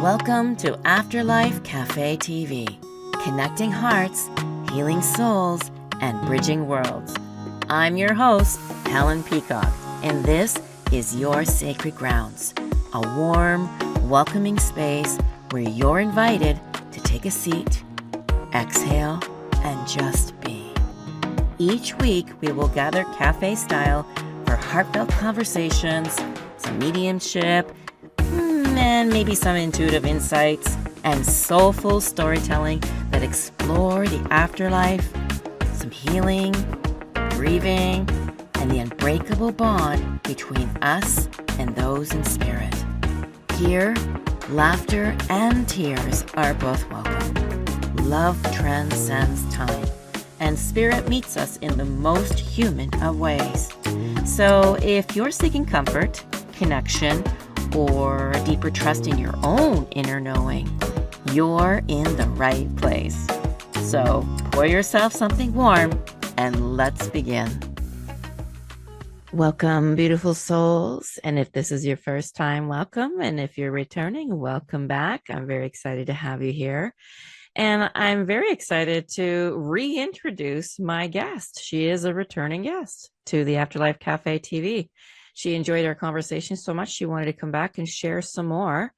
Welcome to Afterlife Café TV, connecting hearts, healing souls, and bridging worlds. I'm your host, Helen Peacock, and this is your sacred grounds, a warm, welcoming space where you're invited to take a seat, exhale, and just be. Each week, we will gather cafe style for heartfelt conversations, some mediumship, and maybe some intuitive insights and soulful storytelling that explore the afterlife, some healing, grieving, and the unbreakable bond between us and those in spirit. Here, laughter and tears are both welcome. Love transcends time, and spirit meets us in the most human of ways. So if you're seeking comfort, connection, or a deeper trust in your own inner knowing, you're in the right place. So pour yourself something warm and let's begin. Welcome, beautiful souls. And if this is your first time, welcome. And if you're returning, welcome back. I'm very excited to have you here. And I'm very excited to reintroduce my guest. She is a returning guest to the Afterlife Café TV. She enjoyed our conversation so much, she wanted to come back and share some more.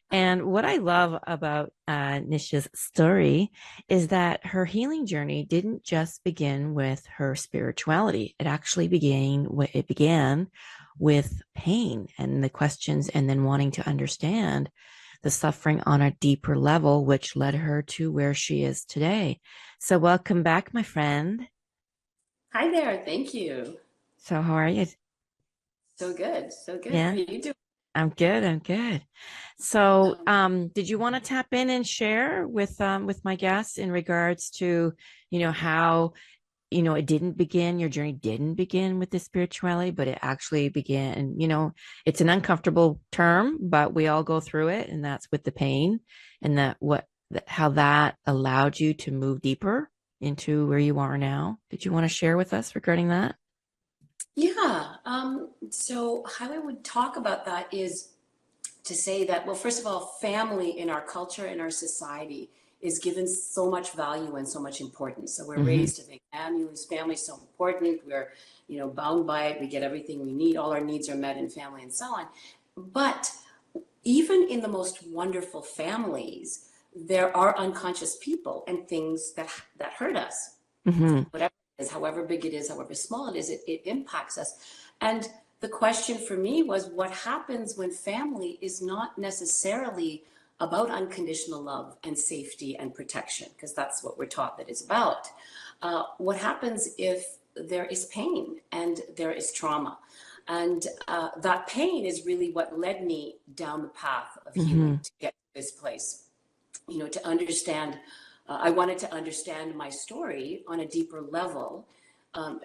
And what I love about Nisha's story is that her healing journey didn't just begin with her spirituality. It actually began with pain and the questions, and then wanting to understand the suffering on a deeper level, which led her to where she is today. So welcome back, my friend. Hi there. Thank you. So how are you? So good. So good. Yeah. How are you doing? I'm good. So, did you want to tap in and share with my guests in regards to, how, it didn't begin, your journey didn't begin with the spirituality, but it actually began, it's an uncomfortable term, but we all go through it, and that's with the pain, and how that allowed you to move deeper into where you are now. Did you want to share with us regarding that? Yeah. So how I would talk about that is to say that, well, first of all, family in our culture, in our society, is given so much value and so much importance. So we're Mm-hmm. raised to think family is so important. We're, bound by it. We get everything we need. All our needs are met in family and so on. But even in the most wonderful families, there are unconscious people and things that hurt us. Mm-hmm. Whatever it is, however big it is, however small it is, it impacts us. And the question for me was, what happens when family is not necessarily about unconditional love and safety and protection? Because that's what we're taught that it's about. What happens if there is pain and there is trauma? And that pain is really what led me down the path of Mm-hmm. healing to get to this place, to understand. I wanted to understand my story on a deeper level,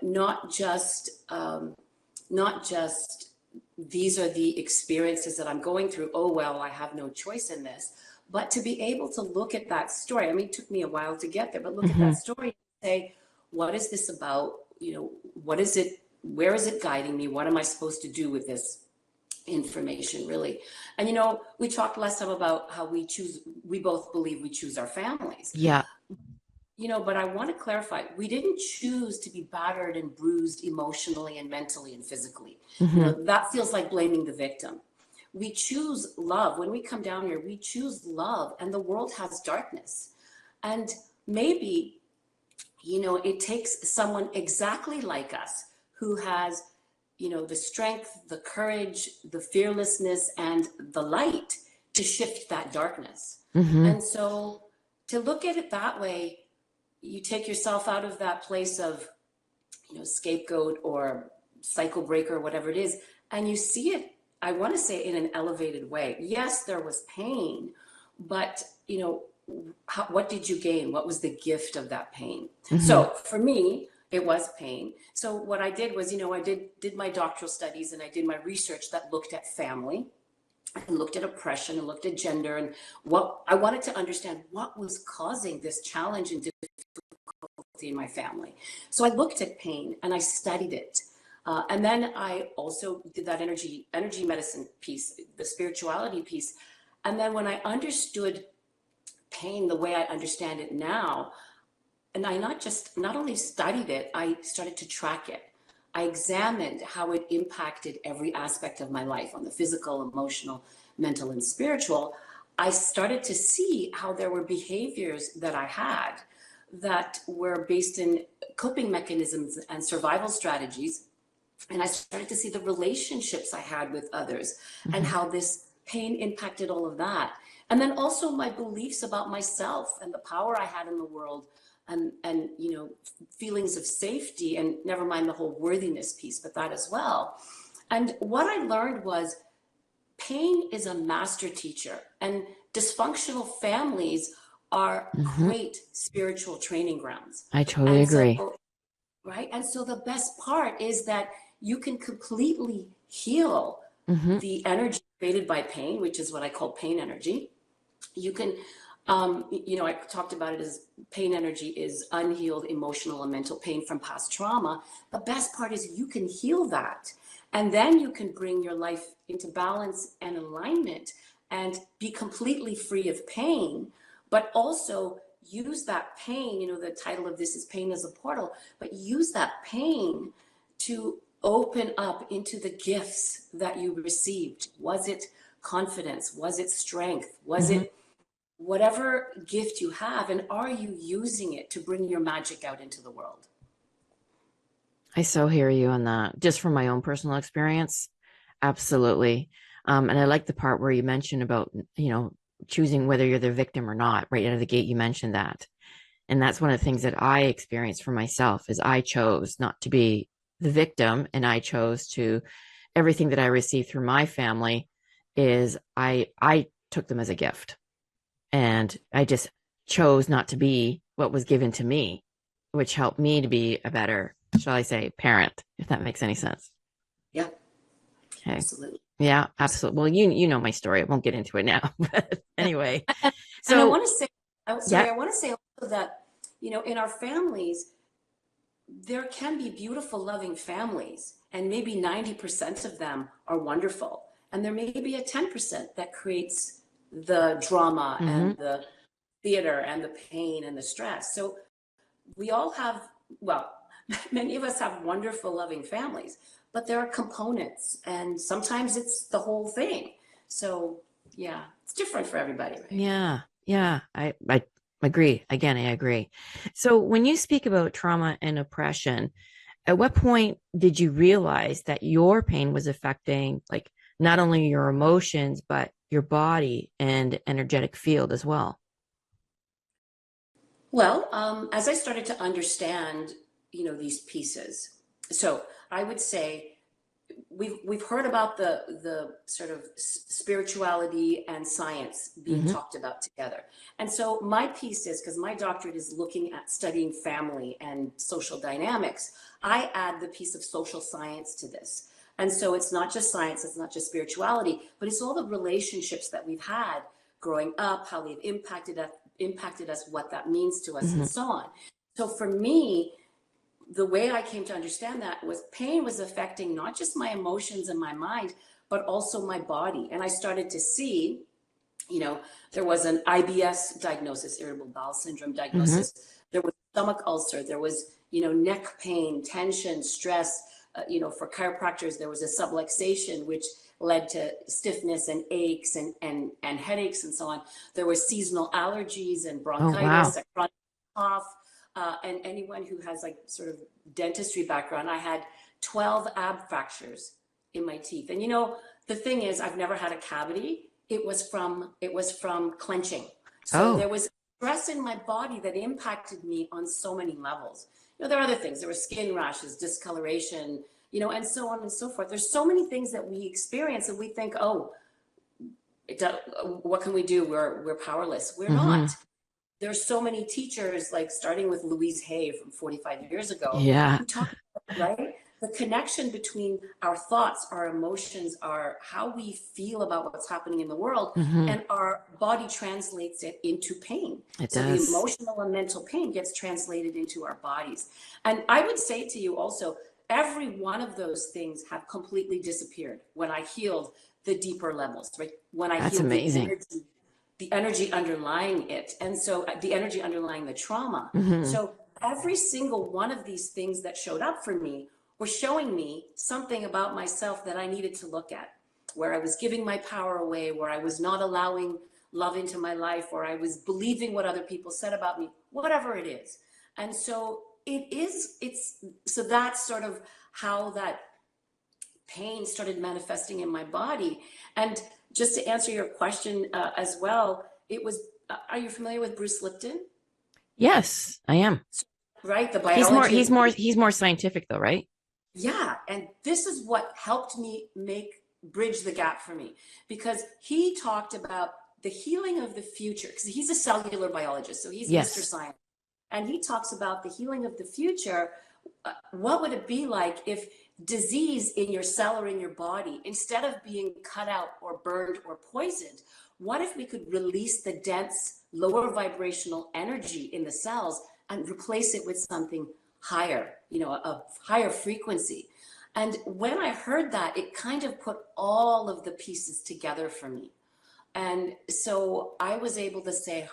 not just these are the experiences that I'm going through. Oh, well, I have no choice in this. But to be able to look at that story, I mean, it took me a while to get there, but look at Mm-hmm. that story and say, what is this about? What is it? Where is it guiding me? What am I supposed to do with this information, really? And we talked last time about how we both believe we choose our families. Yeah. But I want to clarify, we didn't choose to be battered and bruised emotionally and mentally and physically. Mm-hmm. That feels like blaming the victim. We choose love. When we come down here, we choose love, and the world has darkness. And maybe, it takes someone exactly like us who has, the strength, the courage, the fearlessness, and the light to shift that darkness. Mm-hmm. And so to look at it that way, you take yourself out of that place of, scapegoat or cycle breaker, whatever it is, and you see it, I want to say, in an elevated way. Yes, there was pain, but, what did you gain? What was the gift of that pain? Mm-hmm. So for me, it was pain. So what I did was, I did my doctoral studies, and I did my research that looked at family and looked at oppression and looked at gender, and what I wanted to understand, what was causing this challenge and in my family. So I looked at pain and I studied it. And then I also did that energy medicine piece, the spirituality piece. And then when I understood pain the way I understand it now, and I not only studied it, I started to track it. I examined how it impacted every aspect of my life, on the physical, emotional, mental, and spiritual. I started to see how there were behaviors that I had that were based in coping mechanisms and survival strategies. And I started to see the relationships I had with others and how this pain impacted all of that. And then also my beliefs about myself and the power I had in the world, and feelings of safety, and never mind the whole worthiness piece, but that as well. And what I learned was pain is a master teacher, and dysfunctional families are great spiritual training grounds. I totally And agree. so, right? And so the best part is that you can completely heal the energy created by pain, which is what I call pain energy. You can, I talked about it as pain energy is unhealed emotional and mental pain from past trauma. The best part is you can heal that. And then you can bring your life into balance and alignment and be completely free of pain, but also use that pain. The title of this is Pain as a Portal, but use that pain to open up into the gifts that you received. Was it confidence? Was it strength? Was it whatever gift you have? And are you using it to bring your magic out into the world? I so hear you on that. Just from my own personal experience, absolutely. And I like the part where you mentioned about, choosing whether you're the victim or not. Right out of the gate, you mentioned that. And that's one of the things that I experienced for myself is I chose not to be the victim, and I chose to, everything that I received through my family is I took them as a gift. And I just chose not to be what was given to me, which helped me to be a better, shall I say, parent, if that makes any sense. Yeah, Okay. absolutely. Yeah, absolutely. Well, you know my story. I won't get into it now. But anyway, And I so want to say, yeah, I want to say also that, in our families, there can be beautiful, loving families, and maybe 90% of them are wonderful. And there may be a 10% that creates the drama and the theater and the pain and the stress. So we all have, well, many of us have wonderful, loving families, but there are components, and sometimes it's the whole thing. So yeah, it's different for everybody, right? yeah, I agree. Again, I agree. So when you speak about trauma and oppression, at what point did you realize that your pain was affecting like not only your emotions, but your body and energetic field as well? Well, as I started to understand, these pieces, so I would say we've heard about the sort of spirituality and science being talked about together. And so my piece is, because my doctorate is looking at studying family and social dynamics, I add the piece of social science to this. And so it's not just science, it's not just spirituality, but it's all the relationships that we've had growing up, how they've impacted us, what that means to us, and so on. So for me, the way I came to understand that was pain was affecting not just my emotions and my mind, but also my body. And I started to see, there was an IBS diagnosis, irritable bowel syndrome diagnosis. There was stomach ulcer. There was, neck pain, tension, stress. For chiropractors, there was a subluxation, which led to stiffness and aches and headaches and so on. There were seasonal allergies and Oh, wow. bronchitis, a chronic cough. And anyone who has like sort of dentistry background, I had 12 ab fractures in my teeth. And the thing is, I've never had a cavity. It was from clenching. So Oh, there was stress in my body that impacted me on so many levels. There are other things. There were skin rashes, discoloration, and so on and so forth. There's so many things that we experience and we think, oh, what can we do? We're powerless. We're not. There's so many teachers, like starting with Louise Hay from 45 years ago, yeah. who talk about, right? The connection between our thoughts, our emotions, our how we feel about what's happening in the world, and our body translates it into pain. It So the does. emotional and mental pain gets translated into our bodies. And I would say to you also, every one of those things have completely disappeared when I healed the deeper levels, right? When I That's heal amazing. the energy underlying it. And so the energy underlying the trauma. Mm-hmm. So every single one of these things that showed up for me were showing me something about myself that I needed to look at, where I was giving my power away, where I was not allowing love into my life, or I was believing what other people said about me, whatever it is. And so so that's sort of how that pain started manifesting in my body. And just to answer your question as well, are you familiar with Bruce Lipton? Yes, I am. Right? The He's more, biology he's of, more, he's more scientific though, right? yeah. And this is what helped me bridge the gap for me, because he talked about the healing of the future, because he's a cellular biologist. So he's Mr. Yes. Science. And he talks about the healing of the future. What would it be like if disease in your cell or in your body, instead of being cut out or burned or poisoned, what if we could release the dense, lower vibrational energy in the cells and replace it with something higher, a higher frequency? And when I heard that, it kind of put all of the pieces together for me. And so I was able to say,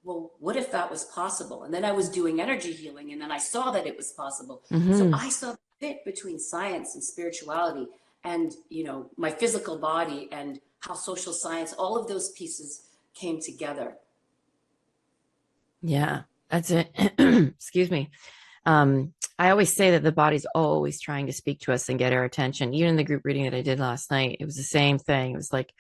well, what if that was possible? And then I was doing energy healing, and then I saw that it was possible. So Mm-hmm. I saw the fit between science and spirituality, and my physical body, and how social science, all of those pieces came together. Yeah, that's it. Excuse me. I always say that the body's always trying to speak to us and get our attention. Even in the group reading that I did last night, it was the same thing. It was like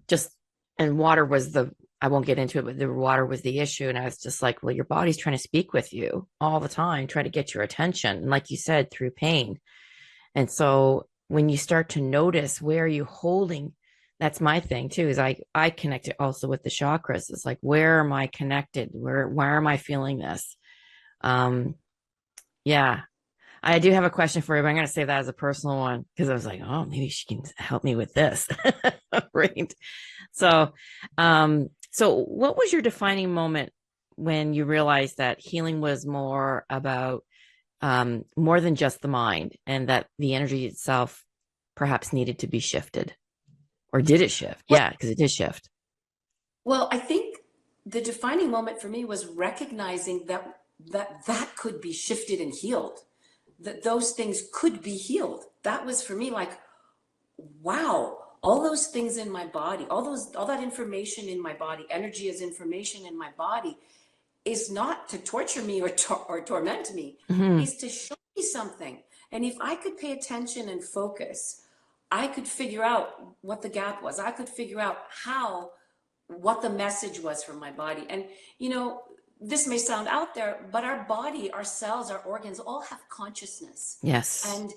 just, and water was I won't get into it, but the water was the issue. And I was just like, well, your body's trying to speak with you all the time, try to get your attention. And like you said, through pain. And so when you start to notice where are you holding, that's my thing too, is I connect it also with the chakras. It's like, where am I connected? Where am I feeling this? Um, yeah, I do have a question for you, but I'm going to say that as a personal one because I was like, oh, maybe she can help me with this. Right. So, so what was your defining moment when you realized that healing was more about more than just the mind, and that the energy itself perhaps needed to be shifted? Or did it shift? Well, Yeah, because it did shift. well, I think the defining moment for me was recognizing that could be shifted and healed, that those things could be healed. That was for me like, wow, all those things in my body, all that information in my body, energy as information in my body, is not to torture me or torment me, Mm-hmm. is to show me something. And if I could pay attention and focus, I could figure out what the gap was. I could figure out what the message was from my body. And, this may sound out there, but our body, our cells, our organs all have consciousness. Yes. And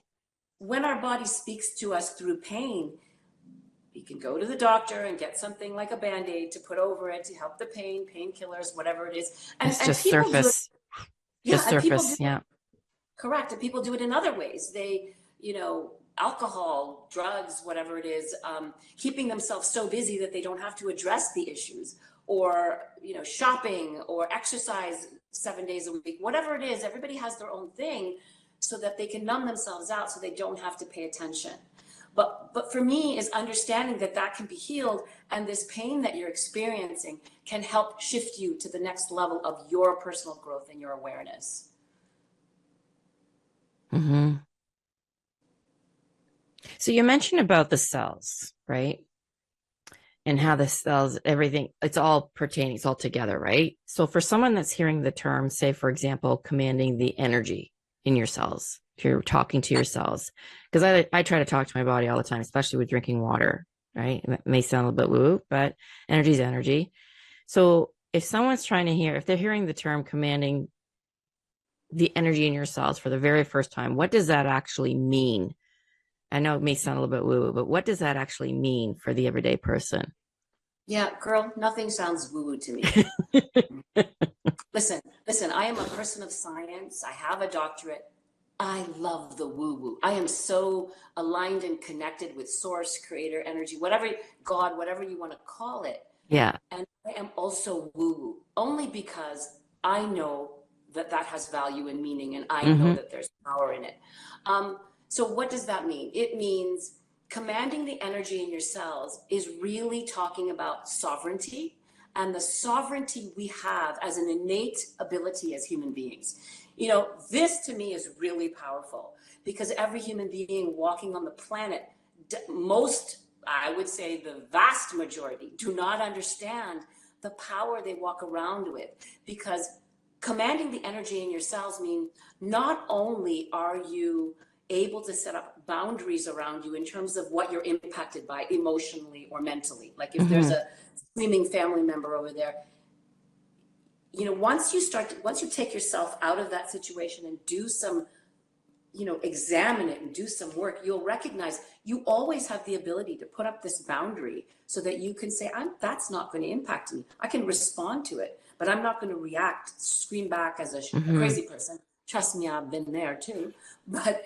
when our body speaks to us through pain, you can go to the doctor and get something like a Band-Aid to put over it to help the pain, painkillers, whatever it is. And It's and just people do it, surface. yeah, Just and people do surface. it Yeah. correct. And people do it in other ways. They, alcohol, drugs, whatever it is, keeping themselves so busy that they don't have to address the issues, or, shopping or exercise 7 days a week, whatever it is, everybody has their own thing so that they can numb themselves out so they don't have to pay attention. But for me is understanding that can be healed, and this pain that you're experiencing can help shift you to the next level of your personal growth and your awareness. Mm-hmm. So you mentioned about the cells, right? And how the cells, everything, it's all pertaining, it's all together, right? So for someone that's hearing the term, say, for example, commanding the energy in your cells, if you're talking to your cells, because I try to talk to my body all the time, especially with drinking water, right? It may sound a little bit woo, but energy is energy. So if someone's trying to hear, if they're hearing the term commanding the energy in your cells for the very first time, what does that actually mean? I know it may sound a little bit woo, but what does that actually mean for the everyday person? Yeah, girl, nothing sounds woo-woo to me. Listen, I am a person of science. I have a doctorate. I love the woo-woo. I am so aligned and connected with source, creator, energy, whatever, God, whatever you want to call it. Yeah. And I am also woo-woo, only because I know that has value and meaning, and I know Mm-hmm. that there's power in it. So what does that mean? It means commanding the energy in your cells is really talking about sovereignty and the sovereignty we have as an innate ability as human beings. This to me is really powerful because every human being walking on the planet, I would say the vast majority, do not understand the power they walk around with, because commanding the energy in your cells means not only are you able to set up boundaries around you in terms of what you're impacted by emotionally or mentally. Like if there's a screaming family member over there, once you take yourself out of that situation and do some, examine it and do some work, you'll recognize you always have the ability to put up this boundary so that you can say, that's not going to impact me. I can respond to it, but I'm not going to react, scream back as a crazy person. Trust me, I've been there too. But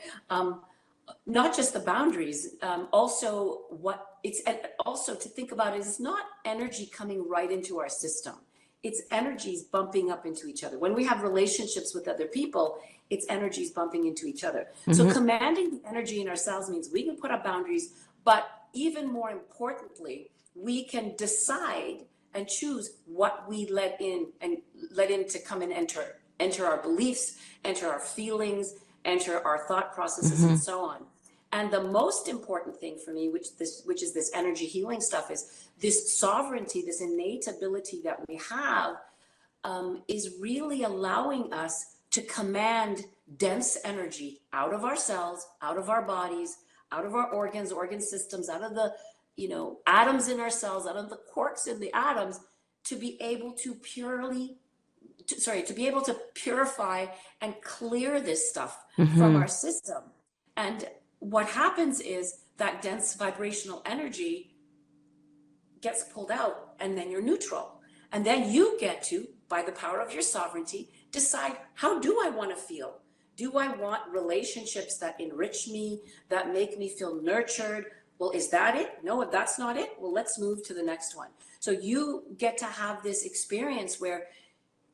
not just the boundaries, also to think about is not energy coming right into our system. It's energies bumping up into each other. When we have relationships with other people, it's energies bumping into each other. So commanding the energy in ourselves means we can put up boundaries, but even more importantly, we can decide and choose what we let in to come and enter our beliefs, enter our feelings, enter our thought processes, and so on. And the most important thing for me, which is this energy healing stuff, is this sovereignty, this innate ability that we have, is really allowing us to command dense energy out of our cells, out of our bodies, out of our organ systems, out of the atoms in our cells, out of the quarks in the atoms, to be able to purify and clear this stuff from our system. And what happens is that dense vibrational energy gets pulled out, and then you're neutral. And then you get to, by the power of your sovereignty, decide, how do I want to feel? Do I want relationships that enrich me, that make me feel nurtured? Well, is that it? No, if that's not it, well, let's move to the next one. So you get to have this experience where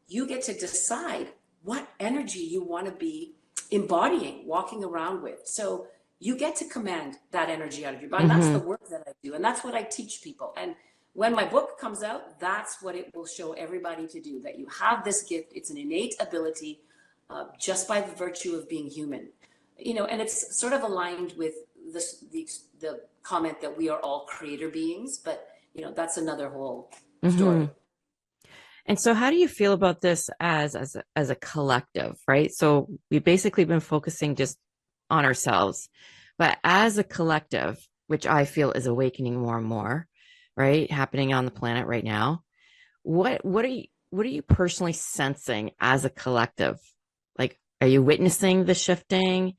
you get to decide what energy you want to be embodying, walking around with. So you get to command that energy out of your body. That's the work that I do. And that's what I teach people. And when my book comes out, that's what it will show everybody to do, that you have this gift. It's an innate ability just by the virtue of being human. And it's sort of aligned with the comment that we are all creator beings, but that's another whole story. And so how do you feel about this as a collective, right? So we've basically been focusing just on ourselves, but as a collective, which I feel is awakening more and more, right? Happening on the planet right now. What are you personally sensing as a collective? Like, are you witnessing the shifting?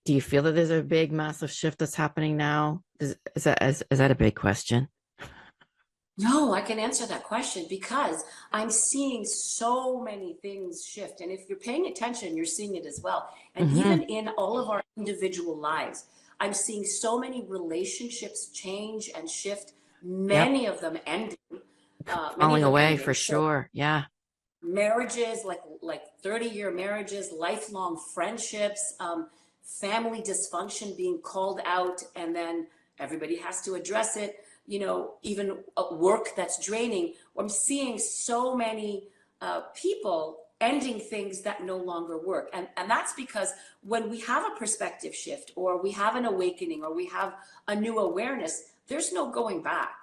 Do you feel that there's a big, massive shift that's happening now? Is that a big question? No, I can answer that question because I'm seeing so many things shift. And if you're paying attention, you're seeing it as well. And even in all of our individual lives, I'm seeing so many relationships change and shift, many of them ending. Falling away for sure. Yeah. Marriages, like 30-year marriages, lifelong friendships, family dysfunction being called out, and then everybody has to address it. Even work that's draining. I'm seeing so many people ending things that no longer work. And that's because when we have a perspective shift, or we have an awakening, or we have a new awareness, there's no going back.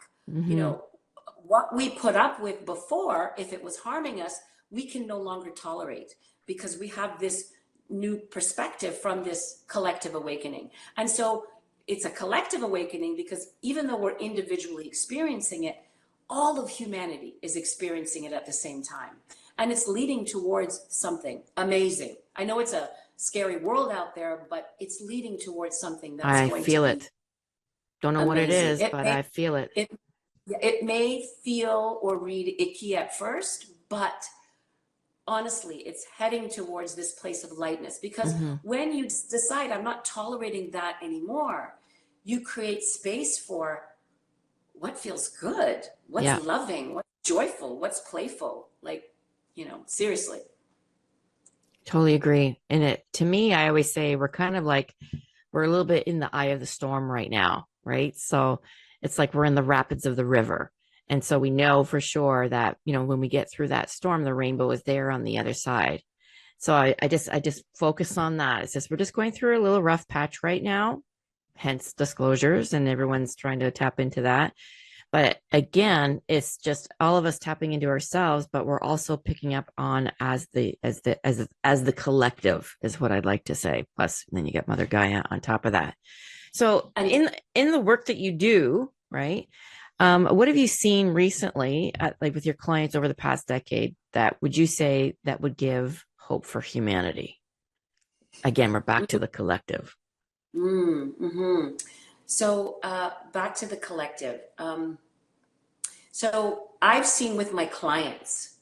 What we put up with before, if it was harming us, we can no longer tolerate, because we have this new perspective from this collective awakening. And so it's a collective awakening, because even though we're individually experiencing it, all of humanity is experiencing it at the same time. And it's leading towards something amazing. I know it's a scary world out there, but it's leading towards something that's going to be amazing. Don't know what it is, but I feel it. It may feel or read icky at first, but honestly, it's heading towards this place of lightness, because when you decide, I'm not tolerating that anymore, you create space for what feels good, what's loving, what's joyful, what's playful. Seriously. Totally agree. And to me, I always say we're kind of like, we're a little bit in the eye of the storm right now. right? So it's like we're in the rapids of the river. And so we know for sure that, you know, when we get through that storm, the rainbow is there on the other side. So I just focus on that. It's just, we're just going through a little rough patch right now, hence disclosures, and everyone's trying to tap into that. But again, it's just all of us tapping into ourselves, but we're also picking up on as the collective is what I'd like to say. Plus, then you get Mother Gaia on top of that. So in the work that you do, right? What have you seen recently, like with your clients over the past decade, that would you say that would give hope for humanity? Again, we're back to the collective. Mm-hmm. So back to the collective. So I've seen with my clients,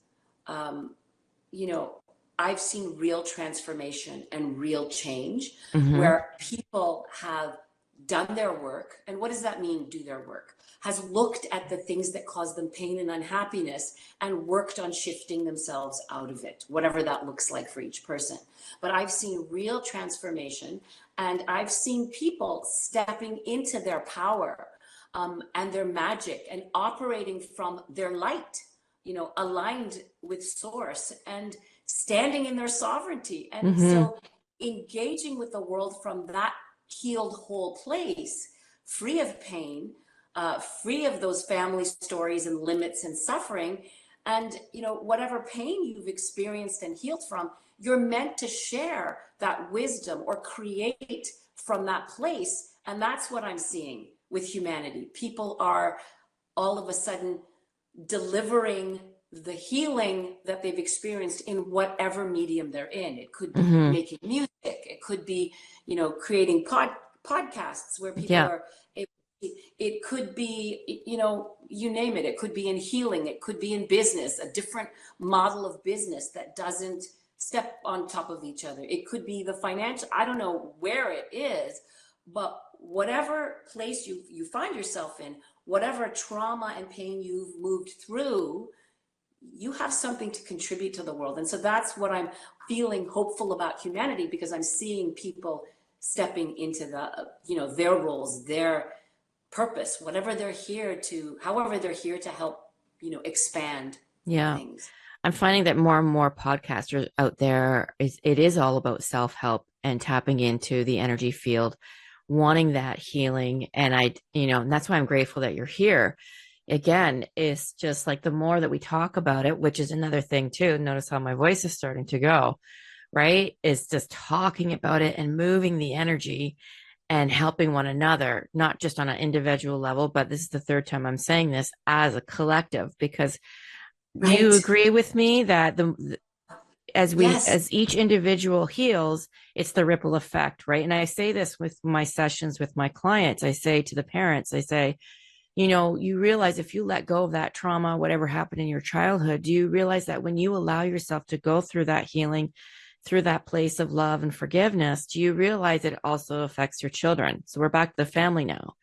you know, I've seen real transformation and real change where people have done their work. And what does that mean, do their work? Has looked at the things that cause them pain and unhappiness and worked on shifting themselves out of it, whatever that looks like for each person. But I've seen real transformation, and I've seen people stepping into their power and their magic and operating from their light, you know, aligned with source and standing in their sovereignty. And so engaging with the world from that healed whole place, free of pain, free of those family stories and limits and suffering. And, you know, whatever pain you've experienced and healed from, you're meant to share that wisdom or create from that place. And that's what I'm seeing with humanity. People are all of a sudden delivering the healing that they've experienced in whatever medium they're in. It could be making music. It could be, you know, creating podcasts where people are. It could be, you know, you name it. It could be in healing. It could be in business, a different model of business that doesn't step on top of each other. It could be the financial, I don't know where it is, but whatever place you find yourself in, whatever trauma and pain you've moved through, you have something to contribute to the world. And so that's what I'm feeling hopeful about humanity, because I'm seeing people stepping into the, you know, their roles, their purpose, whatever they're here to, however they're here to help, you know, expand things. I'm finding that more and more podcasters out there, it is all about self-help and tapping into the energy field, wanting that healing. And you know, and that's why I'm grateful that you're here. Again, it's just like the more that we talk about it, which is another thing too. Notice how my voice is starting to go, right? Is just talking about it and moving the energy and helping one another, not just on an individual level, but this is the third time I'm saying this, as a collective, because do you agree with me that as each individual heals, it's the ripple effect, right? And I say this with my sessions with my clients. I say to the parents, I say, you know, you realize if you let go of that trauma, whatever happened in your childhood, do you realize that when you allow yourself to go through that healing, through that place of love and forgiveness, do you realize it also affects your children? So we're back to the family now,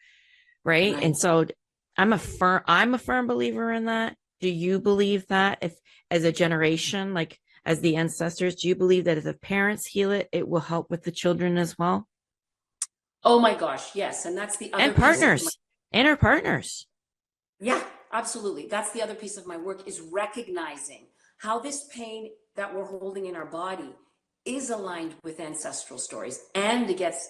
right? And so I'm a firm believer in that. Do you believe that, if as a generation, like as the ancestors, do you believe that if the parents heal it, it will help with the children as well? Oh my gosh, yes. And that's the other and partners and our partners. Yeah, absolutely. That's the other piece of my work, is recognizing how this pain that we're holding in our body is aligned with ancestral stories, and it gets,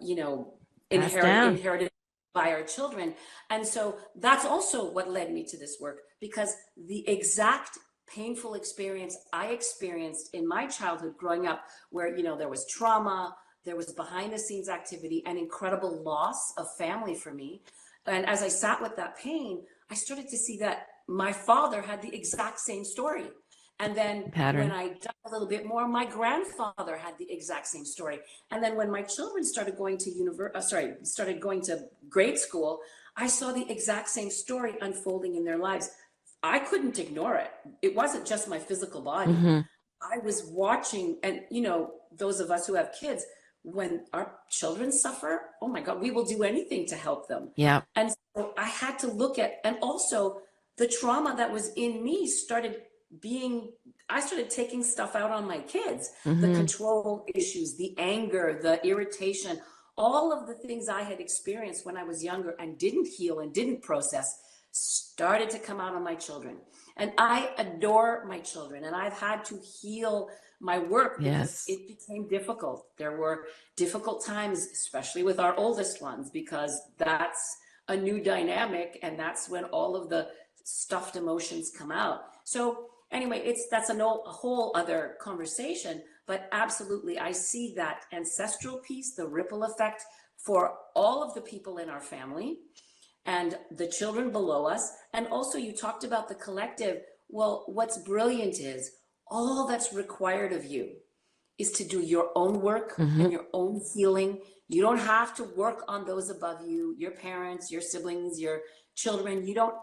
you know, inherited by our children. And so that's also what led me to this work, because the exact painful experience I experienced in my childhood growing up, where, you know, there was trauma, there was behind the scenes activity, and incredible loss of family for me. And as I sat with that pain, I started to see that my father had the exact same story. And then when I dug a little bit more, my grandfather had the exact same story. And then when my children started going to started going to grade school, I saw the exact same story unfolding in their lives. I couldn't ignore it. It wasn't just my physical body. I was watching, and you know, those of us who have kids, when our children suffer, oh my God, we will do anything to help them. Yeah. And so I had to look at, and also the trauma that was in me I started taking stuff out on my kids, the control issues, the anger, the irritation, all of the things I had experienced when I was younger and didn't heal and didn't process started to come out on my children. And I adore my children, and I've had to heal my work because it became difficult. There were difficult times, especially with our oldest ones, because that's a new dynamic, and that's when all of the stuffed emotions come out. So anyway, that's a whole other conversation, but absolutely, I see that ancestral piece, the ripple effect for all of the people in our family and the children below us. And also, you talked about the collective. Well, what's brilliant is all that's required of you is to do your own work and your own healing. You don't have to work on those above you, your parents, your siblings, your children. You don't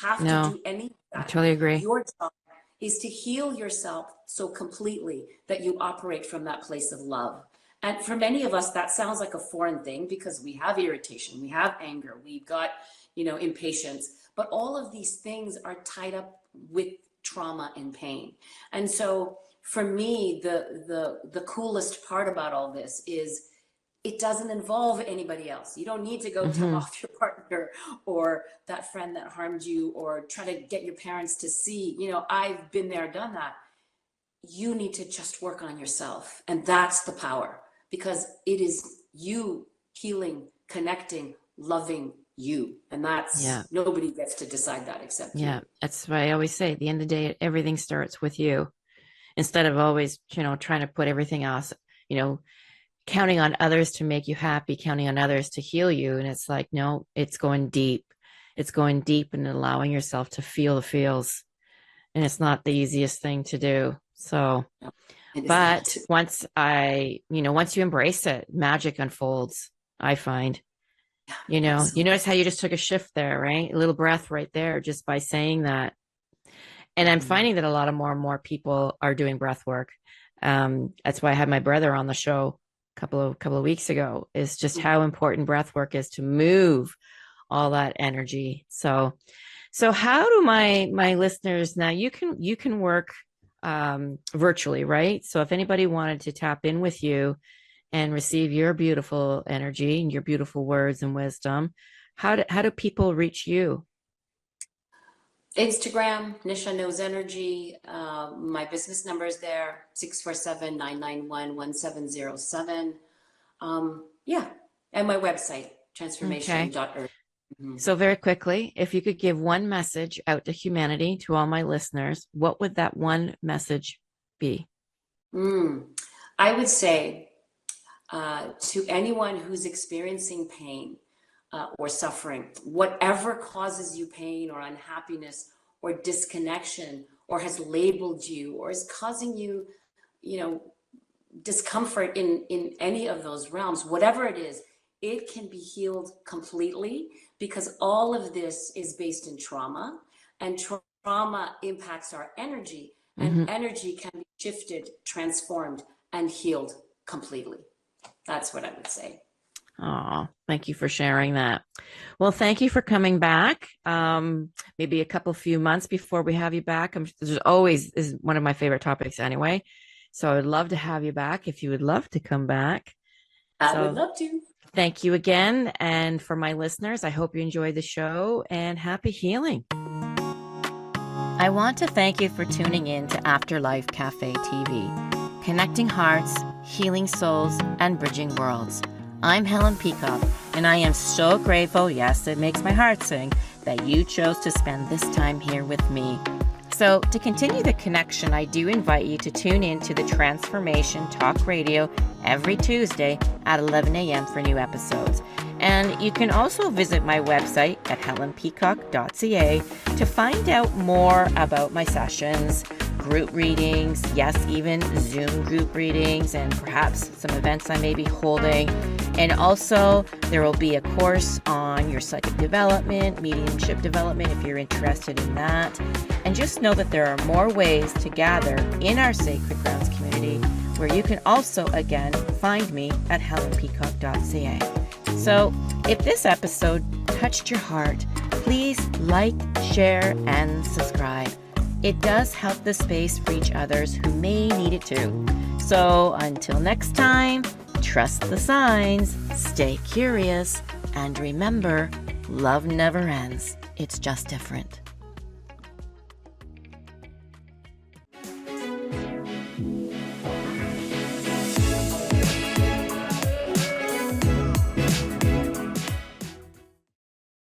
have to do any of that. I totally agree. Your job is to heal yourself so completely that you operate from that place of love. And for many of us, that sounds like a foreign thing because we have irritation, we have anger, we've got, impatience, but all of these things are tied up with trauma and pain. And so for me, the coolest part about all this is it doesn't involve anybody else. You don't need to go tell off your partner or that friend that harmed you or try to get your parents to see, I've been there, done that. You need to just work on yourself. And that's the power, because it is you healing, connecting, loving you. And that's nobody gets to decide that except you. Yeah, that's why I always say at the end of the day, everything starts with you, instead of always, trying to put everything else, counting on others to make you happy, counting on others to heal you. And it's like, no, it's going deep. It's going deep and allowing yourself to feel the feels. And it's not the easiest thing to do. So, but once you embrace it, magic unfolds, I find. You notice how you just took a shift there, right? A little breath right there just by saying that. And I'm finding that a lot of more and more people are doing breath work. That's why I had my brother on the show a couple of weeks ago, is just how important breath work is to move all that energy. So how do my listeners now, you can work virtually, right? So if anybody wanted to tap in with you and receive your beautiful energy and your beautiful words and wisdom, how do people reach you? Instagram, Nisha Knows Energy. My business number is there, 647-991-1707. And my website, transformation.earth. So very quickly, if you could give one message out to humanity, to all my listeners, what would that one message be? I would say to anyone who's experiencing pain or suffering, whatever causes you pain or unhappiness or disconnection or has labeled you or is causing you, discomfort in any of those realms, whatever it is, it can be healed completely, because all of this is based in trauma, and trauma impacts our energy, and energy can be shifted, transformed, and healed completely. That's what I would say. Oh, thank you for sharing that. Well, thank you for coming back. Maybe a few months before we have you back. There's always is one of my favorite topics anyway. So I would love to have you back if you would love to come back. I would love to. Thank you again. And for my listeners, I hope you enjoyed the show, and happy healing. I want to thank you for tuning in to Afterlife Café TV, connecting hearts, healing souls, and bridging worlds. I'm Helen Peacock, and I am so grateful, yes, it makes my heart sing, that you chose to spend this time here with me. So to continue the connection, I do invite you to tune in to the Transformation Talk Radio every Tuesday at 11 a.m. for new episodes. And you can also visit my website at helenpeacock.ca to find out more about my sessions, group readings, yes, even Zoom group readings, and perhaps some events I may be holding. And also, there will be a course on your psychic development, mediumship development, if you're interested in that. And just know that there are more ways to gather in our Sacred Grounds community, where you can also, again, find me at helenpeacock.ca. So, if this episode touched your heart, please like, share, and subscribe. It does help the space reach others who may need it too. So, until next time, Trust the signs, stay curious, and remember, love never ends. It's just different.